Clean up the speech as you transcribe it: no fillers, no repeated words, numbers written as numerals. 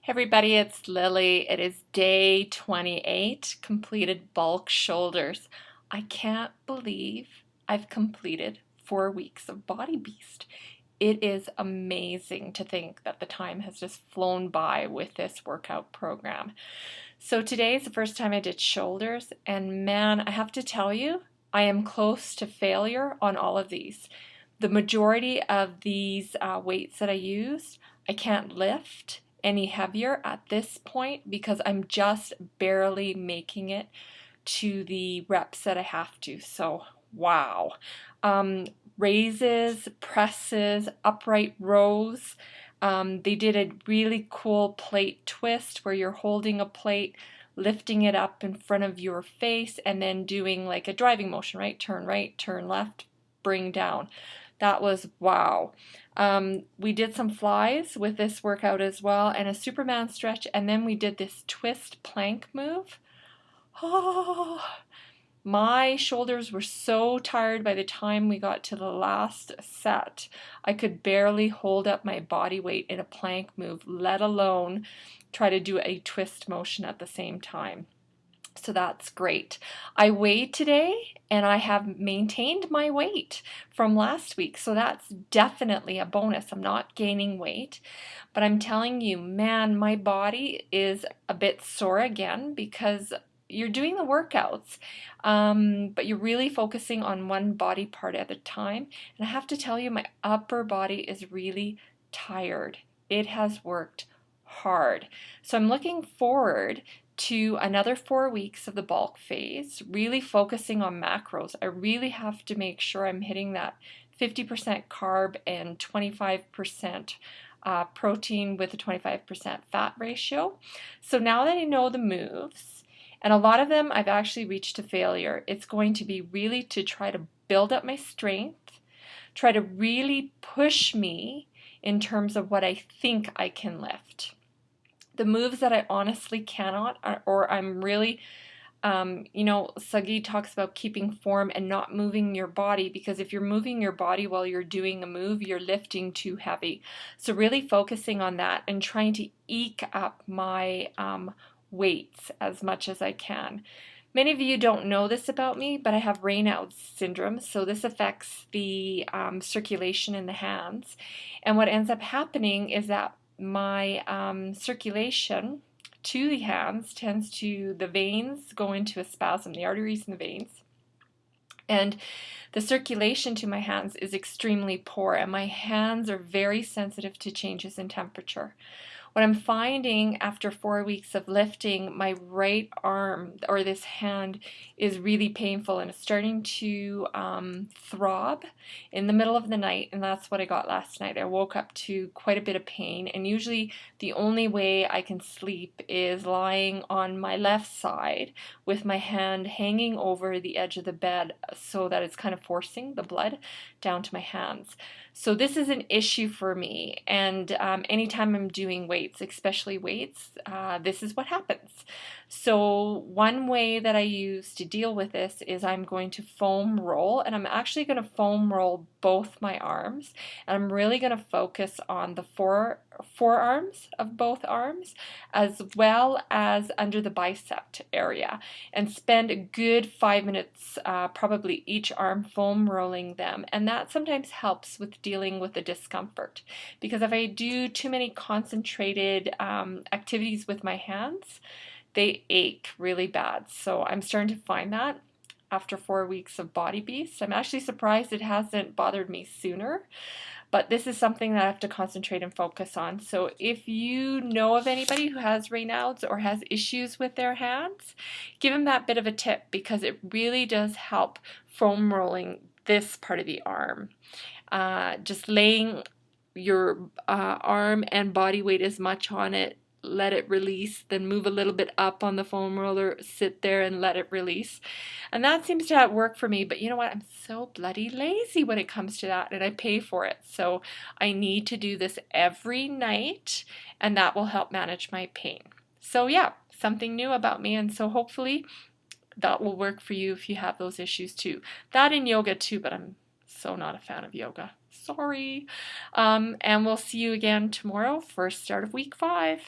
Hey everybody, it's Lily. It is day 28, completed bulk shoulders. I can't believe I've completed 4 weeks of Body Beast. It is amazing to think that the time has just flown by with this workout program. So today is the first time I did shoulders, and man, I have to tell you, I am close to failure on all of these. The majority of these weights that I used, I can't lift any heavier at this point because I'm just barely making it to the reps that I have to. So, wow. Raises, presses, upright rows. They did a really cool plate twist where you're holding a plate, lifting it up in front of your face, and then doing like a driving motion, right, turn left, bring down. That was wow. We did some flies with this workout as well, and a Superman stretch, and then we did this twist plank move. Oh, my shoulders were so tired by the time we got to the last set. I could barely hold up my body weight in a plank move, let alone try to do a twist motion at the same time. So that's great. I weighed today and I have maintained my weight from last week. So that's definitely a bonus. I'm not gaining weight, but I'm telling you, man, my body is a bit sore again because you're doing the workouts, but you're really focusing on one body part at a time. And I have to tell you, my upper body is really tired. It has worked hard. So I'm looking forward to another 4 weeks of the bulk phase, really focusing on macros. I really have to make sure I'm hitting that 50% carb and 25% protein with a 25% fat ratio. So now that I know the moves, and a lot of them I've actually reached to failure, it's going to be really to try to build up my strength, try to really push me in terms of what I think I can lift. The moves that I honestly cannot, or I'm really, Sagi talks about keeping form and not moving your body, because if you're moving your body while you're doing a move, you're lifting too heavy. So really focusing on that and trying to eke up my weights as much as I can. Many of you don't know this about me, but I have Raynauds syndrome, so this affects the circulation in the hands. And what ends up happening is that my circulation to the hands tends to, the veins go into a spasm, the arteries and the veins. And the circulation to my hands is extremely poor, and my hands are very sensitive to changes in temperature. What I'm finding after 4 weeks of lifting, my right arm or this hand is really painful, and it's starting to throb in the middle of the night, and that's what I got last night. I woke up to quite a bit of pain, and usually the only way I can sleep is lying on my left side with my hand hanging over the edge of the bed so that it's kind of forcing the blood down to my hands. So this is an issue for me, and anytime I'm doing weights, especially weights, this is what happens. So one way that I use to deal with this is I'm going to foam roll, and I'm actually going to foam roll both my arms, and I'm really going to focus on the forearms of both arms as well as under the bicep area, and spend a good 5 minutes probably each arm foam rolling them. And that sometimes helps with dealing with the discomfort, because if I do too many concentrated activities with my hands, they ache really bad. So I'm starting to find that after 4 weeks of Body Beast. I'm actually surprised it hasn't bothered me sooner, but this is something that I have to concentrate and focus on. So if you know of anybody who has Raynauds or has issues with their hands, give them that bit of a tip, because it really does help foam rolling this part of the arm. Just laying your arm and body weight as much on it, let it release, then move a little bit up on the foam roller, sit there and let it release. And that seems to work for me, but you know what? I'm so bloody lazy when it comes to that, and I pay for it. So I need to do this every night, and that will help manage my pain. So yeah, something new about me, and so hopefully that will work for you if you have those issues too. That in yoga too, but I'm so not a fan of yoga. Sorry. And we'll see you again tomorrow for start of week 5.